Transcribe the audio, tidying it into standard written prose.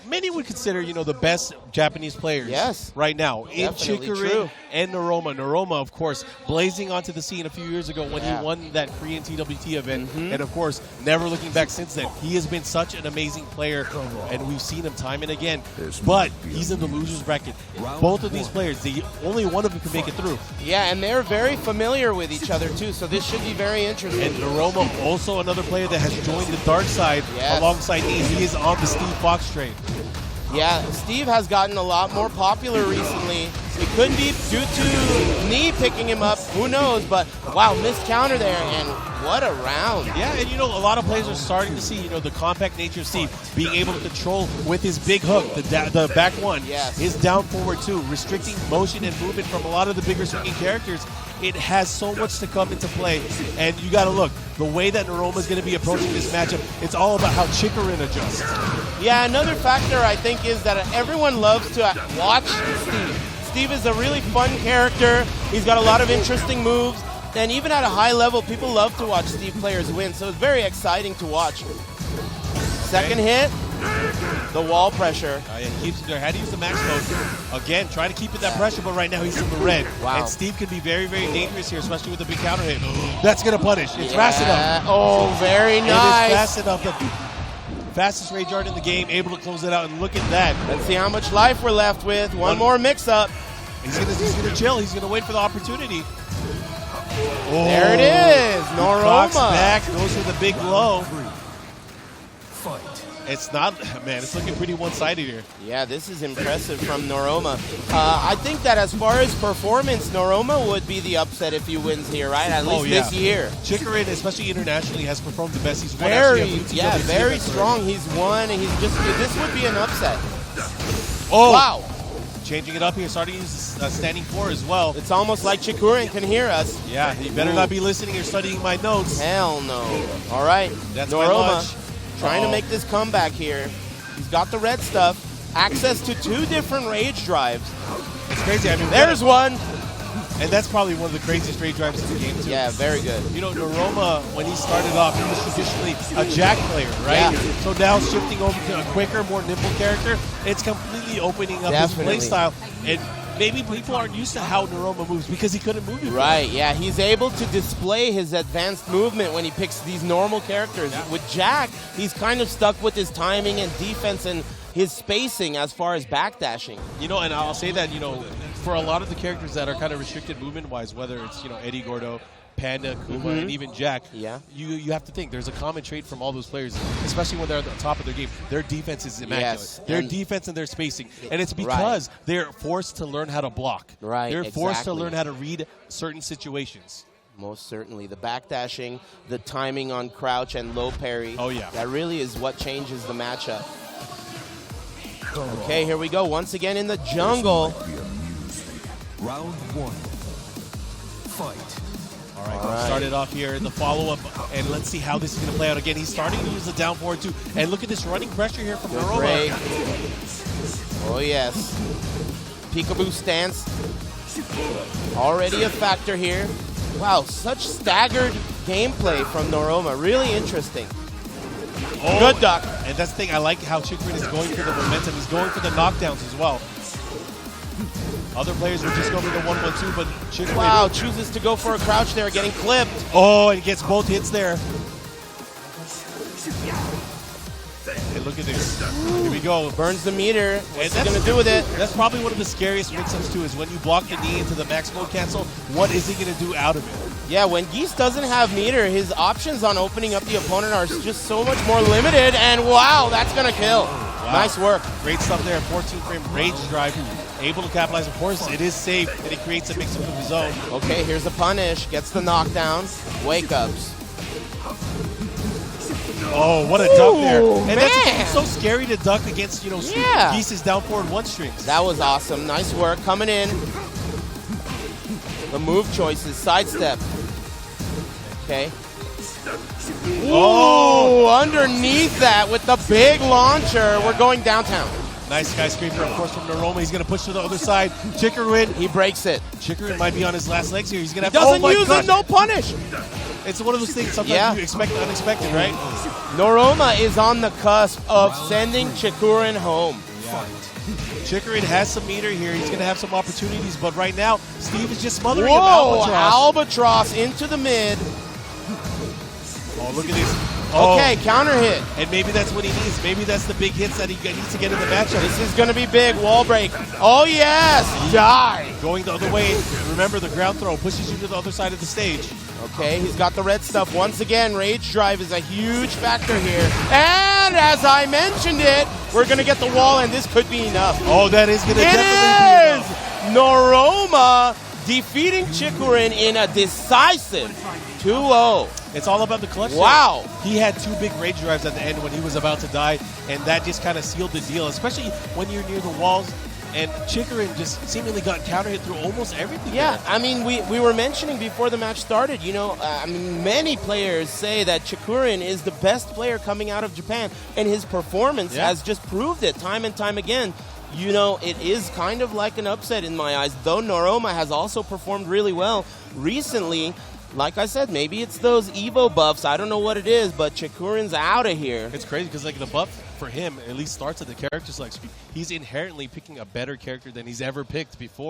many would consider, the best Japanese players right now in CHIKURIN and Noroma. Noroma, of course, blazing onto the scene a few years ago when he won that Korean TWT event. And, of course, never looking back since then. He has been such an amazing player, and we've seen him time and again. But he's in the loser's bracket. Both of these players, only one of them can make it through. Yeah, and they're very familiar with each other, too, so this should be very interesting. And Noroma, also another player that has joined the dark side alongside me. He is on the Steve Fox train. Yeah, Steve has gotten a lot more popular recently. It couldn't be due to knee picking him up. Who knows? But, wow, missed counter there, and what a round. Yeah, and, a lot of players are starting to see, the compact nature of Steve being able to control with his big hook, the back one, his down forward two, restricting motion and movement from a lot of the bigger swinging characters. It has so much to come into play, and you got to look. The way that Noroma is going to be approaching this matchup, it's all about how CHIKURIN adjusts. Yeah, another factor, I think, is that everyone loves to watch Steve. Steve is a really fun character. He's got a lot of interesting moves, and even at a high level, people love to watch Steve players win, so it's very exciting to watch. Second hit. The wall pressure. He keeps there. Had to use the max mode. Again, trying to keep it that pressure, but right now he's in the red. Wow. And Steve can be very, very dangerous here, especially with the big counter hit. That's going to punish. It's fast enough. Oh, very nice. It is fast enough. The fastest rage art in the game, able to close it out, and look at that. Let's see how much life we're left with. One more mix-up. He's gonna chill. He's going to wait for the opportunity. Oh, there it is. Noroma. Clocks back, goes for the big blow. It's not, man, it's looking pretty one-sided here. Yeah, this is impressive from Noroma. I think that as far as performance, Noroma would be the upset if he wins here, right? At least this year. CHIKURIN, especially internationally, has performed the best. He's won very strong. He's won, and this would be an upset. Oh! Wow. Changing it up here, starting to use standing four as well. It's almost like CHIKURIN can hear us. Yeah, he better not be listening or studying my notes. Hell no. All right, that's Noroma. Trying to make this comeback here. He's got the red stuff. Access to 2 different rage drives. It's crazy. I mean, there's one. And that's probably one of the craziest rage drives in the game, too. Yeah, very good. Noroma, when he started off, he was traditionally a jack player, right? Yeah. So now shifting over to a quicker, more nimble character, it's completely opening up his play style. And maybe people aren't used to how Noroma moves because he couldn't move before. Right, yeah. He's able to display his advanced movement when he picks these normal characters. Yeah. With Jack, he's kind of stuck with his timing and defense and his spacing as far as backdashing. And I'll say that, for a lot of the characters that are kind of restricted movement-wise, whether it's, Eddie Gordo, Panda, Kuma, and even Jack, you have to think there's a common trait from all those players, especially when they're at the top of their game. Their defense is immaculate. Yes. Their defense and their spacing. And it's because they're forced to learn how to block. Right, they're forced to learn how to read certain situations. Most certainly. The backdashing, the timing on crouch and low parry. Oh, yeah. That really is what changes the matchup. Okay, here we go. Once again in the jungle. Round 1. Fight. All right, started off here in the follow-up, and let's see how this is going to play out again. He's starting to use the down forward, too. And look at this running pressure here from Noroma. Oh, yes. Peekaboo stance. Already a factor here. Wow, such staggered gameplay from Noroma. Really interesting. Oh, good duck. And that's the thing. I like how CHIKURIN is going for the momentum. He's going for the knockdowns as well. Other players would just go for the 1-1-2, but CHIKURIN... Wow, chooses to go for a crouch there, getting clipped. Oh, and gets both hits there. And look at this. Here we go. Burns the meter. What's he going to do with it? That's probably one of the scariest mix-ups, too, is when you block the knee into the max mode cancel, what is he going to do out of it? Yeah, when Geese doesn't have meter, his options on opening up the opponent are just so much more limited, and wow, that's going to kill. Wow. Nice work. Great stuff there. 14-frame rage drive. Able to capitalize. Of course, it is safe, and he creates a mix-up of his own. Okay, here's a punish. Gets the knockdown. Wake-ups. Oh, what a duck there. And it's so scary to duck against, Geese's down forward one strings. That was awesome. Nice work. Coming in. The move choices. Sidestep. Okay. Oh, underneath that with the big launcher. We're going downtown. Nice skyscraper, of course, from Noroma. He's going to push to the other side. CHIKURIN. He breaks it. CHIKURIN might be on his last legs here. He's going to have Doesn't oh use it, no punish. It's one of those things sometimes you expect the unexpected, right? Noroma is on the cusp of sending CHIKURIN home. CHIKURIN has some meter here. He's going to have some opportunities, but right now, Steve is just smothering him. Whoa, Albatross into the mid. Oh, look at this. Okay, counter hit. And maybe that's what he needs. Maybe that's the big hits that he needs to get in the matchup. This is going to be big. Wall break. Oh, yes. Die. Going the other way. Remember, the ground throw pushes you to the other side of the stage. Okay, he's got the red stuff. Once again, Rage Drive is a huge factor here. And as I mentioned it, we're going to get the wall, and this could be enough. Oh, that is going to definitely be enough. Noroma defeating CHIKURIN in a decisive 2-0. It's all about the clutch. Wow. He had 2 big rage drives at the end when he was about to die, and that just kind of sealed the deal, especially when you're near the walls. And CHIKURIN just seemingly got counter hit through almost everything. Yeah, I mean, we were mentioning before the match started, you know, I mean, many players say that CHIKURIN is the best player coming out of Japan, and his performance has just proved it time and time again. You know, it is kind of like an upset in my eyes, though Noroma has also performed really well recently. Like I said, maybe it's those Evo buffs. I don't know what it is, but CHIKURIN's out of here. It's crazy because like the buff for him at least starts at the character selection. He's inherently picking a better character than he's ever picked before.